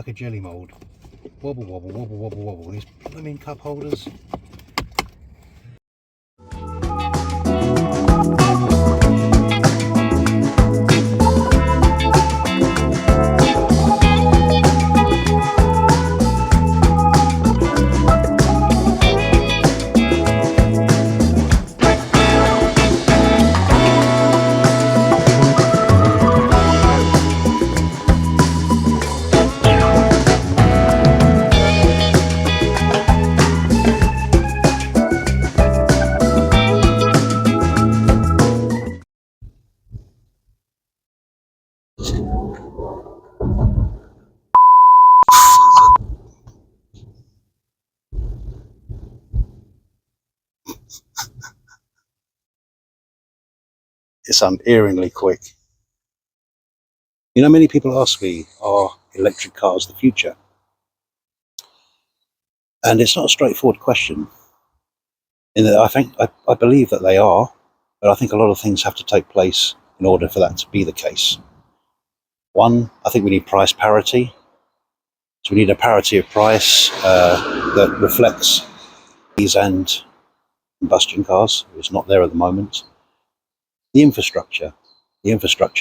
like a jelly mould. Wobble, wobble, wobble, wobble, wobble. These blooming cup holders. It's unerringly quick. You know, many people ask me, are electric cars the future? And it's not a straightforward question. In that I believe that they are, but I think a lot of things have to take place in order for that to be the case. One, I think we need price parity. So we need a parity of price that reflects these and combustion cars. It's not there at the moment. The infrastructure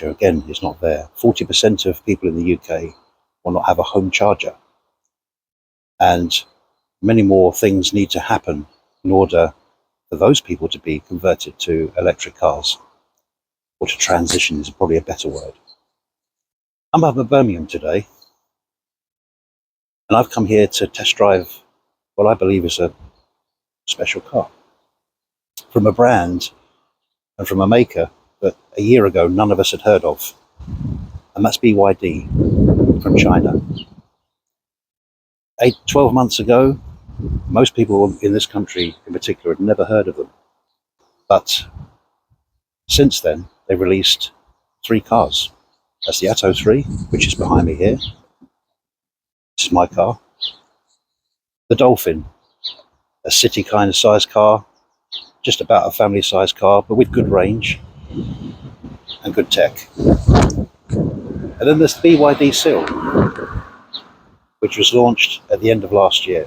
again is not there. 40% of people in the UK will not have a home charger, and many more things need to happen in order for those people to be converted to electric cars, or to transition is probably a better word. I'm up at Birmingham today, and I've come here to test drive what I believe is a special car from a brand and from a maker that a year ago none of us had heard of, and that's BYD from China. 12 months ago, most people in this country in particular had never heard of them, but since then they released 3 cars. That's the Atto 3, which is behind me here. This is my car. The Dolphin, a city kind of size car, just about a family size car, but with good range and good tech. And then there's the BYD Seal, which was launched at the end of last year.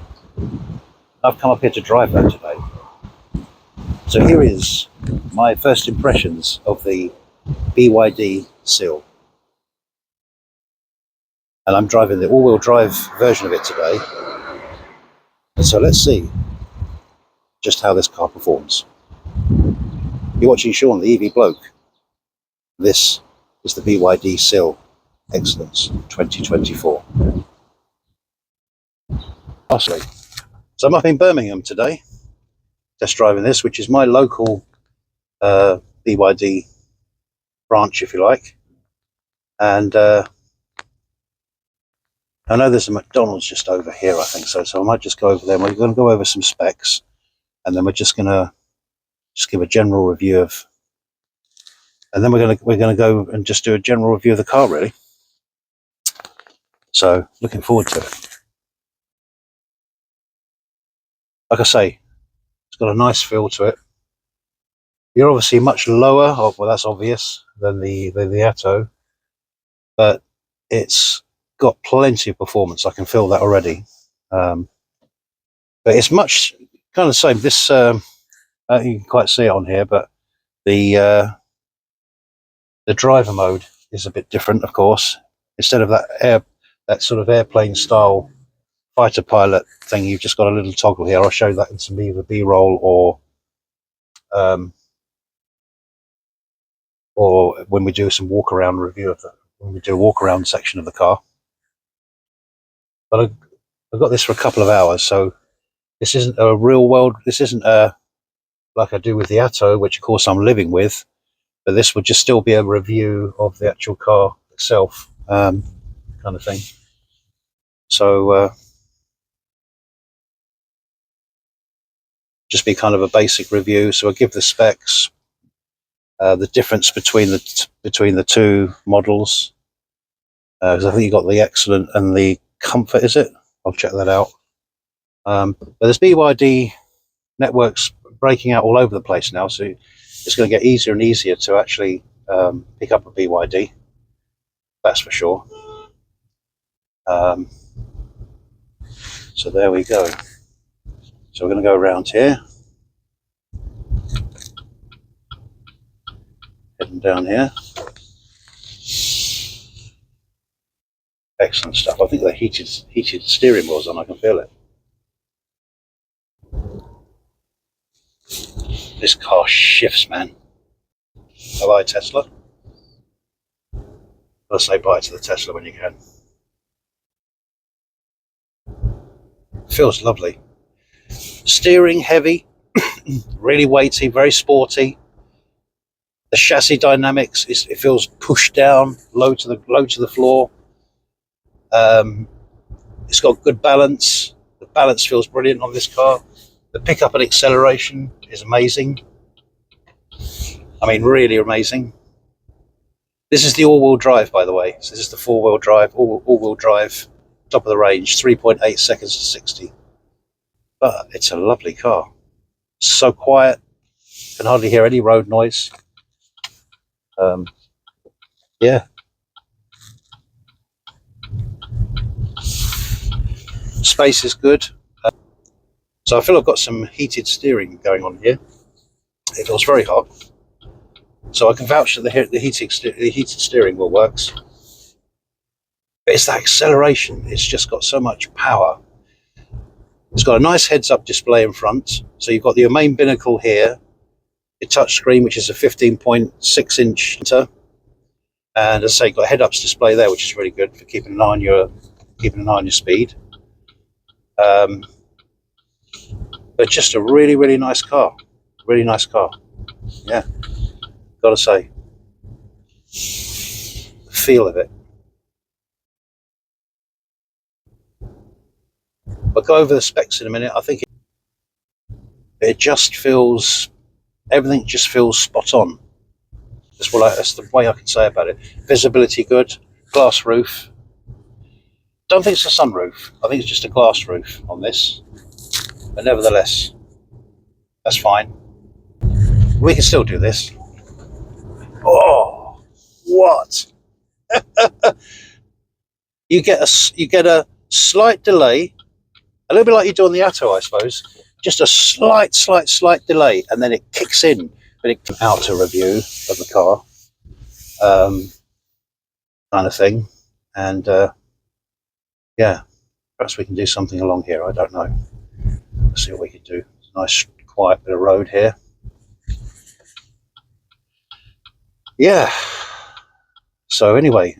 I've come up here to drive that today. So here is my first impressions of the BYD Seal. And I'm driving the all-wheel drive version of it today. And so let's see just how this car performs. You're watching Sean, the EV bloke. This is the BYD Seal Excellence 2024. Lastly, so I'm up in Birmingham today, test driving this, which is my local BYD branch, if you like. And I know there's a McDonald's just over here, I think so. So I might just go over there. We're going to go over some specs, and then we're just going to give a general review of, and then we're going to go and just do a general review of the car, really. So looking forward to it. Like I say, it's got a nice feel to it. You're obviously much lower, well that's obvious, than the Atto, but it's got plenty of performance. I can feel that already. But it's much kind of the same. This you can quite see it on here, but the driver mode is a bit different, of course. Instead of that sort of airplane style fighter pilot thing, you've just got a little toggle here. I'll show that in some either B-roll or when we do some walk around review of when we do a walk around section of the car. But I've got this for a couple of hours, so this isn't a real world. This isn't like I do with the Atto, which of course I'm living with. But this would just still be a review of the actual car itself, kind of thing. So just be kind of a basic review. So I'll give the specs, the difference between the two models, because I think you got the Excellent and the Comfort. Is it? I'll check that out. But there's BYD networks breaking out all over the place now, so it's going to get easier and easier to actually pick up a BYD. That's for sure. So there we go. So we're going to go around here, heading down here. Excellent stuff. I think the heated steering wheel's on. I can feel it. This car shifts, man. Bye, Tesla. Let's say bye to the Tesla when you can. Feels lovely. Steering heavy, really weighty, very sporty. The chassis dynamics it feels pushed down, low to the floor. It's got good balance. The balance feels brilliant on this car. The pickup and acceleration is amazing. I mean, really amazing. This is the all-wheel drive, by the way. So this is the four-wheel drive, all-wheel drive, top of the range, 3.8 seconds to 60. But it's a lovely car. So quiet, can hardly hear any road noise. Yeah. Space is good. So I feel I've got some heated steering going on here. It feels very hot. So I can vouch that the heated steering wheel works. But it's that acceleration. It's just got so much power. It's got a nice heads-up display in front. So you've got your main binnacle here, your touch screen, which is a 15.6-inch monitor, and as I say, got a head-up display there, which is really good for keeping an eye on your speed. But just a really, really nice car. Really nice car. Yeah, gotta say, the feel of it. I'll go over the specs in a minute. I think it just feels, everything just feels spot on. That's the way I can say about it. Visibility good, glass roof. Don't think it's a sunroof. I think it's just a glass roof on this. But nevertheless, that's fine. We can still do this. Oh, what? You get a slight delay, a little bit like you do on the Atto, I suppose. Just a slight delay, and then it kicks in. But it comes out a review of the car, kind of thing. And yeah, perhaps we can do something along here. I don't know. Let's see what we can do. It's a nice, quiet bit of road here. Yeah. So anyway,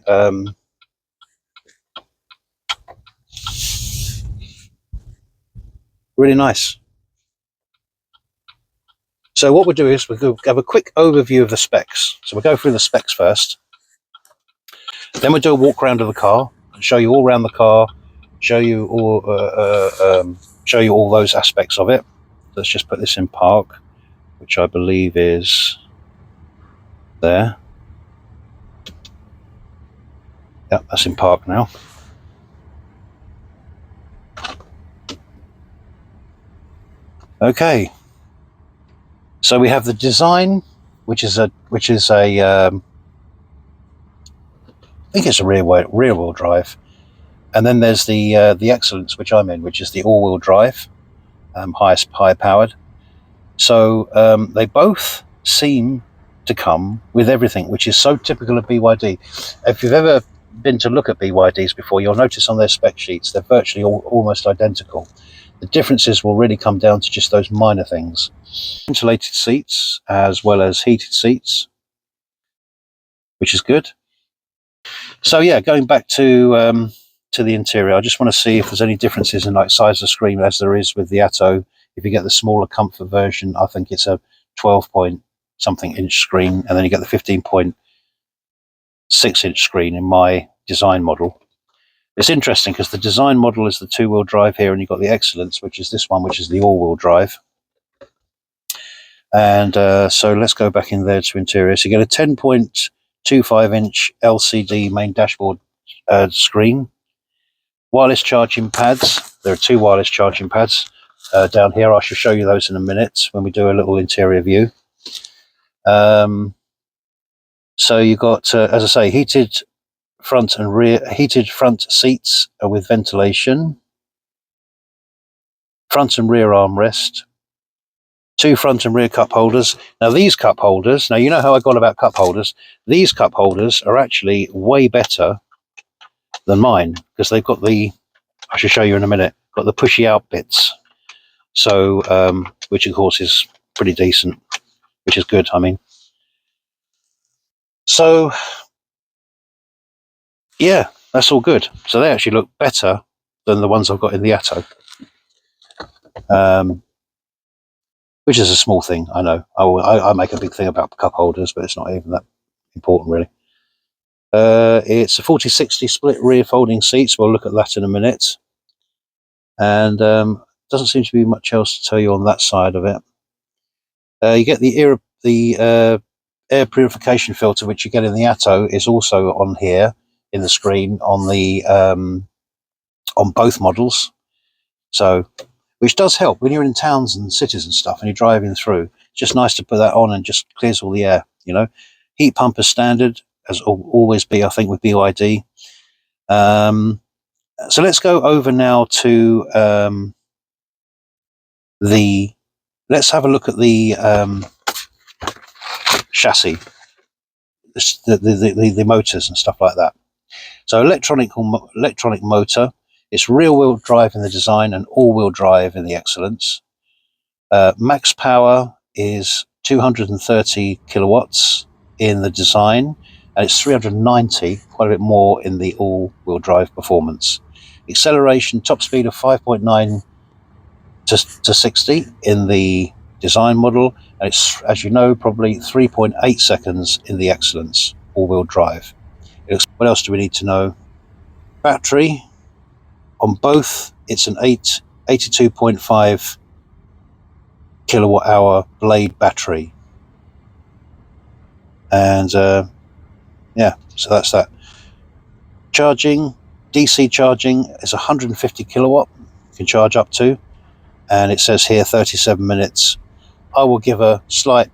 really nice. So what we'll do is we'll have a quick overview of the specs. So we'll go through the specs first. Then we'll do a walk around of the car and show you all around the car, show you all those aspects of it. Let's just put this in park, which I believe is there. Yep, that's in park now. Okay. So we have the design, which is a I think it's a rear wheel drive, and then there's the excellence, which I'm in, which is the all wheel drive, high powered. So they both seem to come with everything, which is so typical of BYD. If you've ever been to look at BYDs before, you'll notice on their spec sheets they're virtually almost identical. The differences will really come down to just those minor things. Ventilated seats as well as heated seats, which is good. So yeah, going back to the interior, I just want to see if there's any differences in like size of screen as there is with the Atto. If you get the smaller comfort version, I think it's a 12-point-something inch screen, and then you get the 15.6-inch screen in my design model. It's interesting because the design model is the two-wheel drive here, and you've got the Excellence, which is this one, which is the all-wheel drive. And so let's go back in there to interior. So you get a 10.25-inch LCD main dashboard screen. Wireless charging pads. There are two wireless charging pads down here. I shall show you those in a minute when we do a little interior view. So you've got, as I say, heated front and rear, heated front seats with ventilation. front and rear armrest, 2 front and rear cup holders. Now these cup holders, now you know how I got about cup holders. These cup holders are actually way better than mine because they've got the, I should show you in a minute, got the pushy out bits. So, which of course is pretty decent, which is good, I mean. So, yeah, that's all good. So they actually look better than the ones I've got in the Atto. Which is a small thing, I know. I make a big thing about cup holders, but it's not even that important, really. It's a 40-60 split rear folding seats. We'll look at that in a minute. And doesn't seem to be much else to tell you on that side of it. You get the air purification filter, which you get in the Atto, is also on here in the screen on the on both models. So, which does help when you're in towns and cities and stuff, and you're driving through. It's just nice to put that on and just clears all the air. You know, heat pump is standard, as always be, I think, with BYD. So let's go over now to let's have a look at the chassis, the motors and stuff like that. So electronic motor. It's rear-wheel drive in the design and all-wheel drive in the Excellence. Max power is 230 kilowatts in the design, and it's 390, quite a bit more in the all-wheel drive performance. Acceleration, top speed of 5.9 to 60 in the design model, and it's, as you know, probably 3.8 seconds in the Excellence all-wheel drive. What else do we need to know? Battery on both, it's an 82.5 kilowatt hour blade battery, and yeah, so that's that. Charging, DC charging is 150 kilowatt, you can charge up to, and it says here 37 minutes. I will give a slight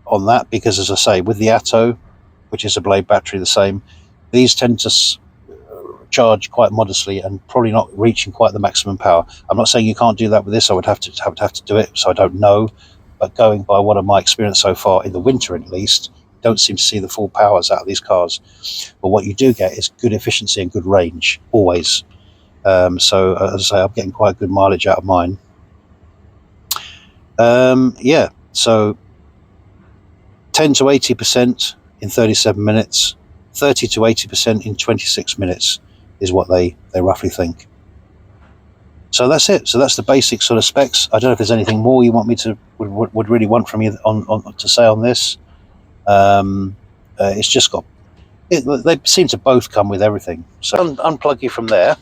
on that because, as I say, with the Atto, which is a blade battery the same, these tend to charge quite modestly and probably not reaching quite the maximum power. I'm not saying you can't do that with this. I would have to do it, so I don't know. But going by what of my experience so far, in the winter at least, don't seem to see the full powers out of these cars. But what you do get is good efficiency and good range, always. So, as I say, I'm getting quite good mileage out of mine. Yeah, so 10 to 80% in 37 minutes, 30 to 80% in 26 minutes is what they roughly think. So that's it. So that's the basic sort of specs. I don't know if there's anything more you want me to would really want from you on to say on this. It's just got they seem to both come with everything. So unplug you from there,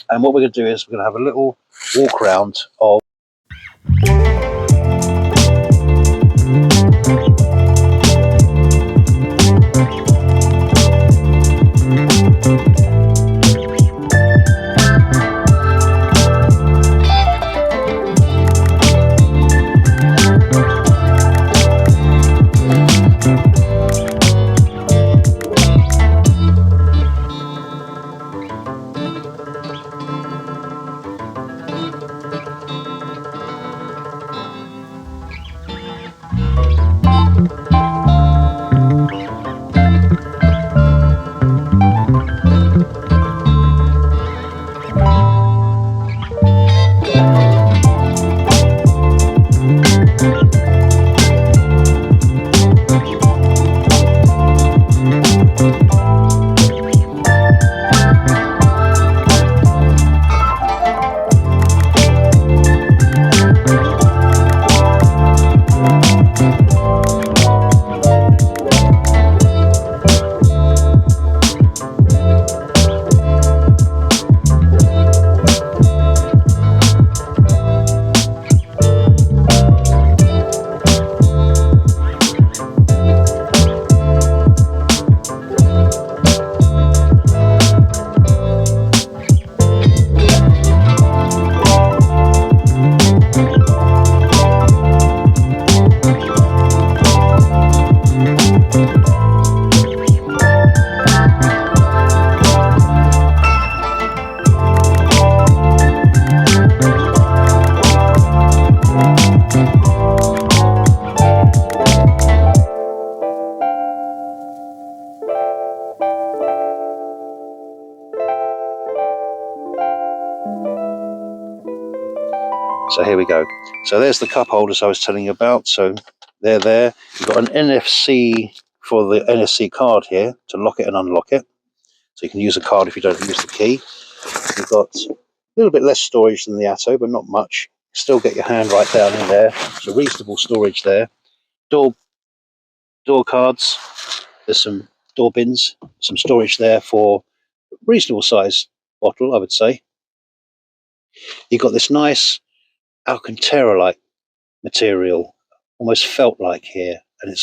and what we're going to do is we're going to have a little walk around of So here we go. So there's the cup holders I was telling you about. So they're there. You've got an NFC for the NFC card here to lock it and unlock it. So you can use a card if you don't use the key. You've got a little bit less storage than the Atto, but not much. Still get your hand right down in there. So reasonable storage there. Door cards. There's some door bins, some storage there for reasonable size bottle, I would say. You've got this nice Alcantara-like material, almost felt-like here, and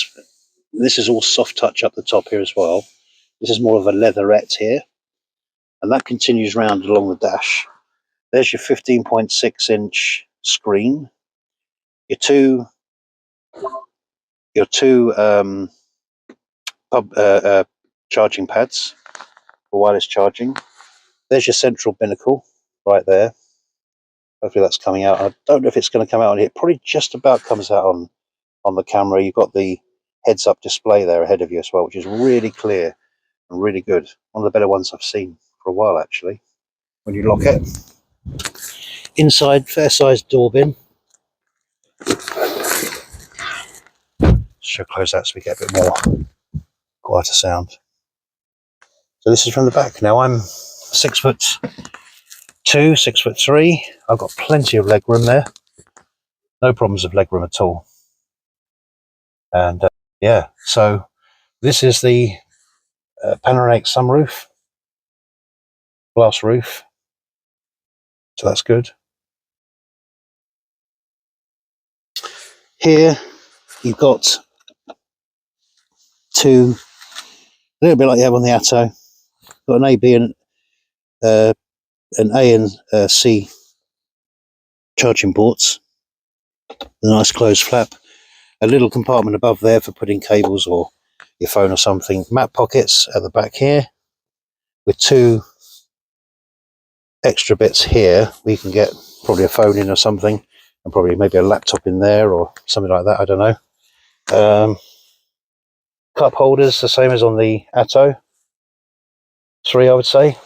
this is all soft touch up the top here as well. This is more of a leatherette here, and that continues round along the dash. There's your 15.6-inch screen, your two charging pads for wireless charging. There's your central binnacle right there. Hopefully that's coming out. I don't know if it's going to come out on here. It probably just about comes out on the camera. You've got the heads-up display there ahead of you as well, which is really clear and really good. One of the better ones I've seen for a while, actually. When you lock it, inside, fair-sized door bin. Should close that so we get a bit more quieter sound. So this is from the back. Now I'm 6'2", 6'3". I've got plenty of leg room there. No problems of leg room at all. And yeah, so this is the panoramic sunroof, glass roof. So that's good. Here you've got two, a little bit like you have on the Atto. Got an A, B, and an A and C charging ports. A nice closed flap. A little compartment above there for putting cables or your phone or something. Map pockets at the back here, with two extra bits here. We can get probably a phone in or something, and probably maybe a laptop in there or something like that. I don't know. Cup holders, the same as on the Atto. 3, I would say.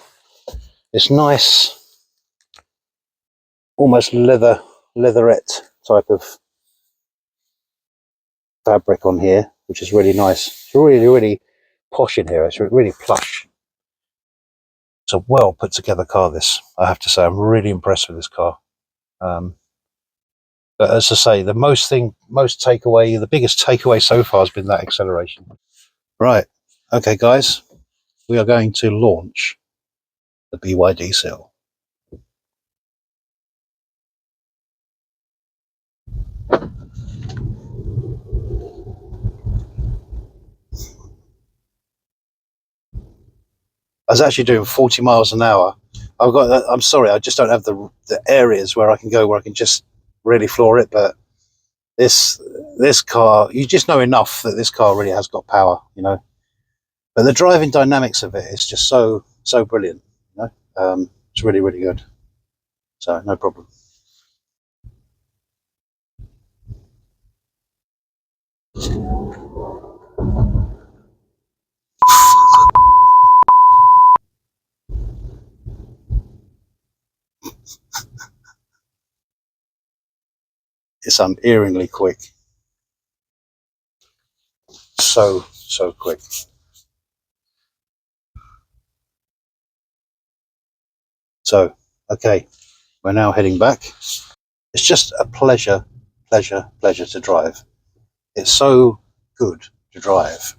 It's nice, almost leatherette type of fabric on here, which is really nice. It's really posh in here. It's really plush. It's a well put together car, this, I have to say. I'm really impressed with this car. But as I say, the the biggest takeaway so far has been that acceleration. Right, okay guys, we are going to launch the BYD Seal. I was actually doing 40 miles an hour. I'm sorry, I just don't have the areas where I can go where I can just really floor it. But this car, you just know enough that this car really has got power, you know. But the driving dynamics of it is just so brilliant, you know. It's really good. So no problem. It's unerringly quick. So quick. So, okay, we're now heading back. It's just a pleasure to drive. It's so good to drive.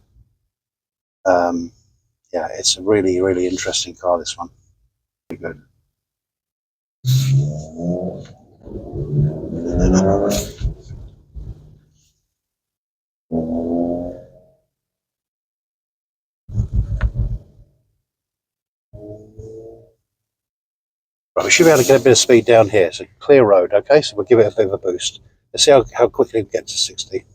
Yeah, it's a really interesting car, this one. Very good. Right, we should be able to get a bit of speed down here. It's a clear road, okay? So we'll give it a bit of a boost. Let's see how quickly we get to 60.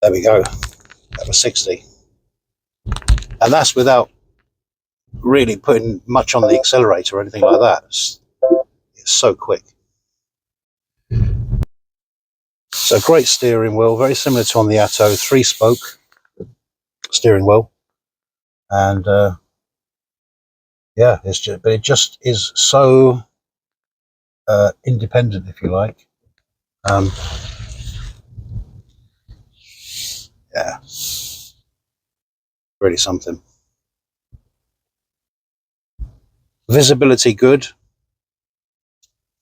There we go. That was 60. And that's without really putting much on the accelerator or anything like that. It's so quick. So great steering wheel, very similar to on the Atto, 3-spoke steering wheel. And yeah, it's just, but it just is so independent, if you like. Um, yeah, really something. Visibility good.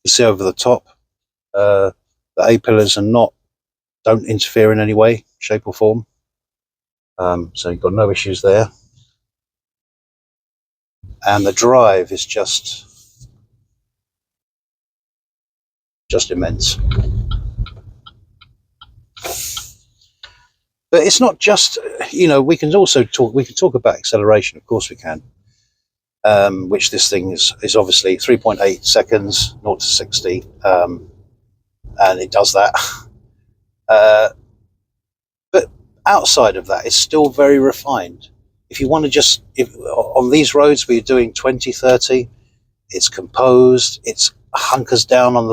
You see over the top. The A pillars are not don't interfere in any way, shape or form. So you've got no issues there. And the drive is just immense. But it's not just, we can also talk about acceleration, of course we can. Which this thing is obviously 3.8 seconds, 0 to 60, and it does that. But outside of that, it's still very refined. If you want to if on these roads where you're doing 20, 30, it's composed. It's hunkers down on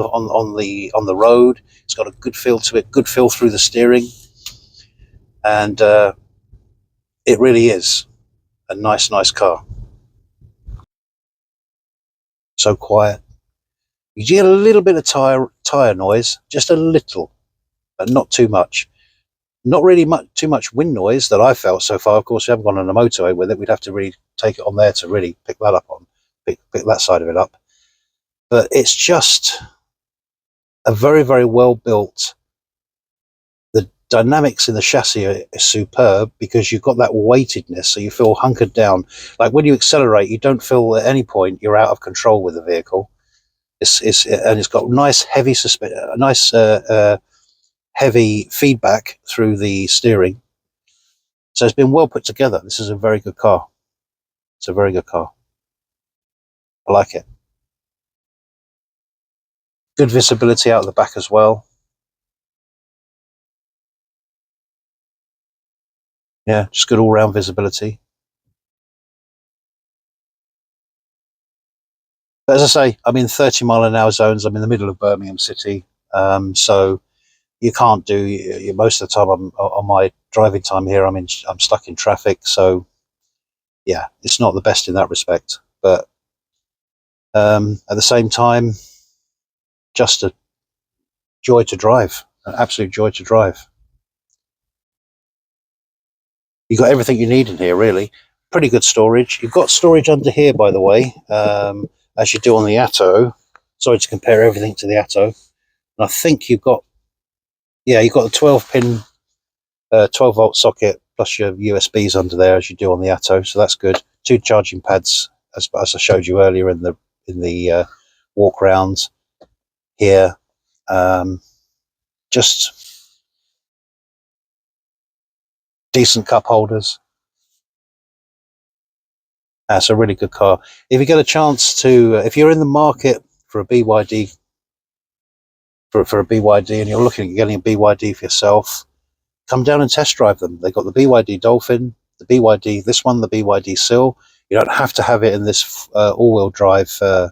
the road. It's got a good feel to it, good feel through the steering, and it really is a nice car. So quiet. You get a little bit of tire noise, just a little, but not too much. Not really too much wind noise that I felt so far. Of course, we haven't gone on a motorway with it. We'd have to really take it on there to really pick that up pick that side of it up. But it's just a very, very well built. The dynamics in the chassis are superb because you've got that weightedness, so you feel hunkered down. Like when you accelerate, you don't feel at any point you're out of control with the vehicle. It's got nice heavy feedback through the steering. So it's been well put together. This is a very good car. It's a very good car. I like it. Good visibility out the back as well. Yeah, just good all-round visibility. But as I say, I'm in 30-mile-an-hour zones. I'm in the middle of Birmingham City, so you can't do. Most of the time, I'm on my driving time here. I'm stuck in traffic, so yeah, it's not the best in that respect. But at the same time, just a joy to drive, an absolute joy to drive. You've got everything you need in here, really. Pretty good storage. You've got storage under here, by the way, as you do on the Atto. Sorry to compare everything to the Atto. And I think you've got the 12-pin, 12-volt socket plus your USBs under there, as you do on the Atto. So that's good. 2 charging pads, as I showed you earlier in the walk rounds here. Just decent cup holders. That's a really good car. If you get a chance to, if you're in the market for a BYD, for a BYD, and you're looking at getting a BYD for yourself, come down and test drive them. They've got the BYD Dolphin, the BYD Seal. You don't have to have it in this all-wheel drive spec.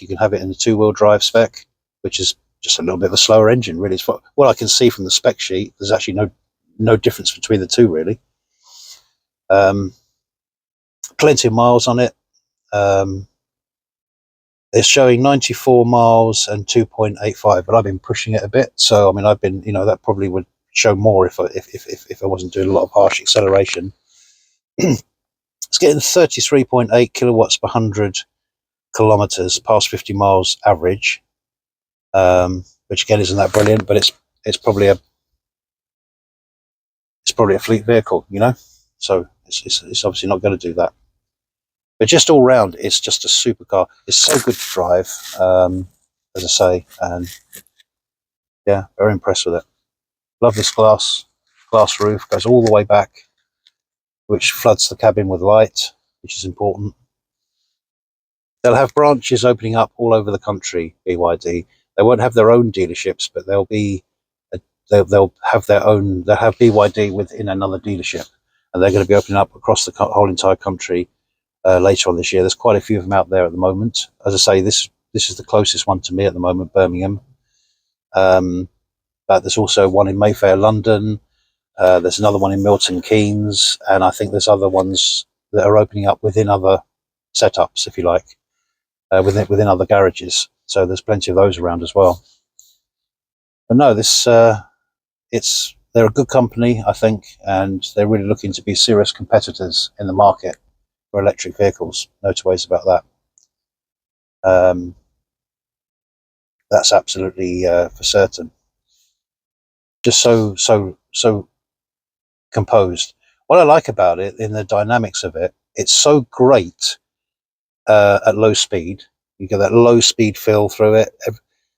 You can have it in the two-wheel drive spec, which is just a little bit of a slower engine, really. What I can see from the spec sheet, there's actually no difference between the two, really. Plenty of miles on it. It's showing 94 miles and 2.85, but I've been pushing it a bit. So, I mean, I've been, that probably would show more if I wasn't doing a lot of harsh acceleration. It's getting 33.8 kilowatts per 100 kilometers, past 50 miles average, which again isn't that brilliant, but it's probably a fleet vehicle, so it's obviously not going to do that. But just all round, it's just a super car. It's so good to drive, as I say, and yeah, very impressed with it. Love this glass roof, goes all the way back, which floods the cabin with light, which is important. They'll have branches opening up all over the country, BYD. They won't have their own dealerships, but they'll have their own. They'll have BYD within another dealership, and they're going to be opening up across the whole entire country later on this year. There's quite a few of them out there at the moment. As I say, this is the closest one to me at the moment, Birmingham. But there's also one in Mayfair, London. There's another one in Milton Keynes, and I think there's other ones that are opening up within other setups, if you like, within other garages. So there's plenty of those around as well. But no, they're a good company, I think, and they're really looking to be serious competitors in the market for electric vehicles. No two ways about that. That's absolutely for certain. Just so composed. What I like about it, in the dynamics of it, it's so great at low speed. You get that low speed feel through it.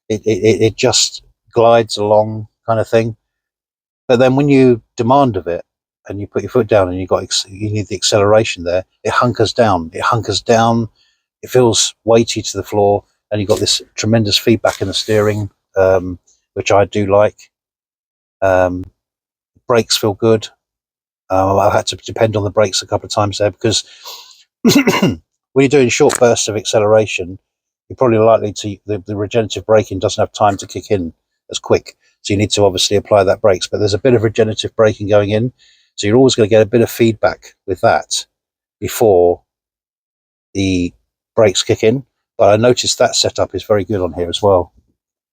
It just glides along, kind of thing. But then when you demand of it, and you put your foot down, and you need the acceleration there, it hunkers down. It feels weighty to the floor, and you've got this tremendous feedback in the steering, which I do like. Brakes feel good. I've had to depend on the brakes a couple of times there, because when you're doing short bursts of acceleration, you're probably likely to the regenerative braking doesn't have time to kick in as quick, so you need to obviously apply that brakes. But there's a bit of regenerative braking going in, so you're always going to get a bit of feedback with that before the brakes kick in. But I noticed that setup is very good on here as well,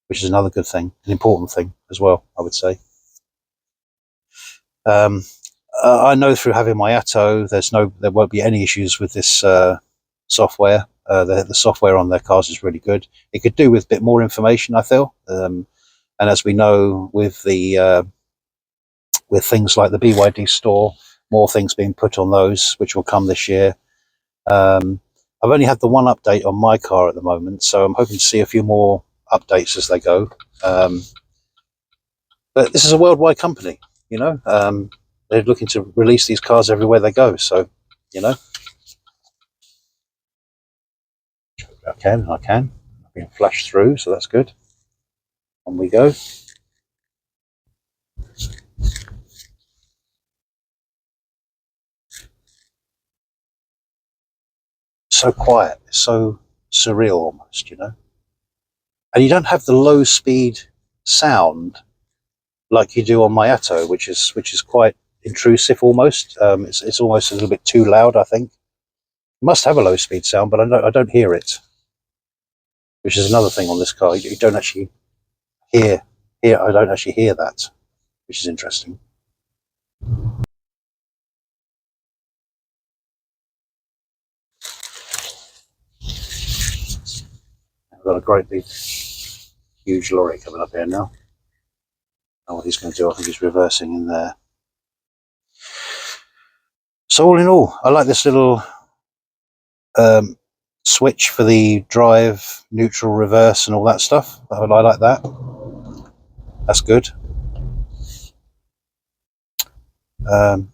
which is another good thing, an important thing as well, I would say. I know through having my Atto, there won't be any issues with this software. The software on their cars is really good. It could do with a bit more information, I feel. And as we know, with things like the BYD store, more things being put on those, which will come this year. I've only had the one update on my car at the moment, so I'm hoping to see a few more updates as they go. But this is a worldwide company, you know. They're looking to release these cars everywhere they go, so, you know. I can. I've been flashed through, so that's good. On we go. So quiet, so surreal almost, you know. And you don't have the low speed sound like you do on my Atto, which is quite intrusive almost. It's almost a little bit too loud, I think. It must have a low speed sound, but I don't hear it, which is another thing on this car. You don't actually hear I don't actually hear that, which is interesting. I've got a great big huge lorry coming up here now. And what he's going to do, I think he's reversing in there. So all in all, I like this little switch for the drive, neutral, reverse, and all that stuff. I like that. That's good. They're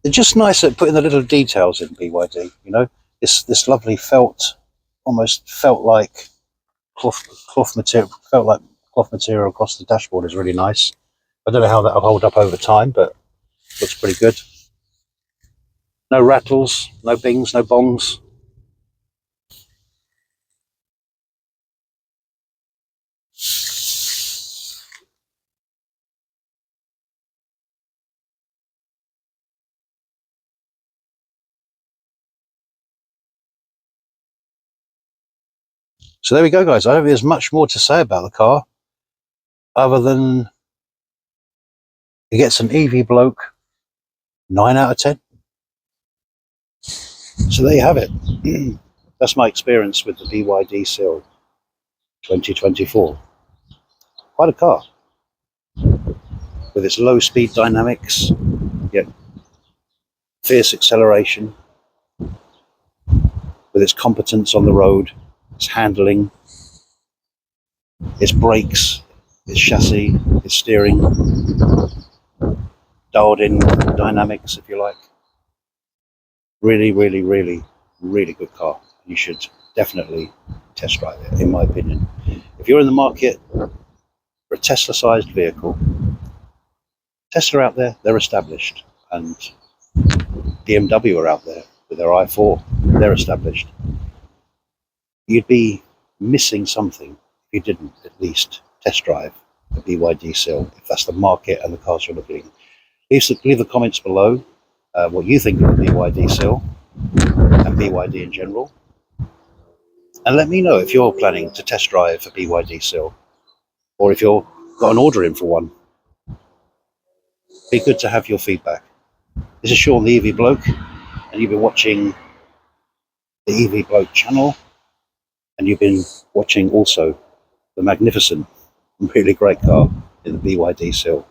just nice at putting the little details in, BYD. You know, this lovely felt, almost felt like cloth material. Felt like cloth material across the dashboard is really nice. I don't know how that'll hold up over time, but looks pretty good. No rattles, no bings, no bongs. So there we go, guys. I don't think there's much more to say about the car, other than it gets an EV bloke 9 out of 10. So there you have it. That's my experience with the BYD Seal 2024. Quite a car, with its low speed dynamics, yet fierce acceleration, with its competence on the road, its handling, its brakes, its chassis, its steering, dialed in dynamics, if you like. Really, really, really, really good car. You should definitely test drive it, in my opinion. If you're in the market for a Tesla-sized vehicle, Tesla out there, they're established, and BMW are out there with their i4, they're established. You'd be missing something if you didn't at least test drive the BYD Seal, if that's the market and the cars you're looking at. Leave the comments below what you think of the BYD Seal and BYD in general. And let me know if you're planning to test drive a BYD Seal, or if you've got an order in for one. Be good to have your feedback. This is Sean, the EV Bloke, and you've been watching the EV Bloke channel, and you've been watching also the magnificent and really great car in the BYD Seal.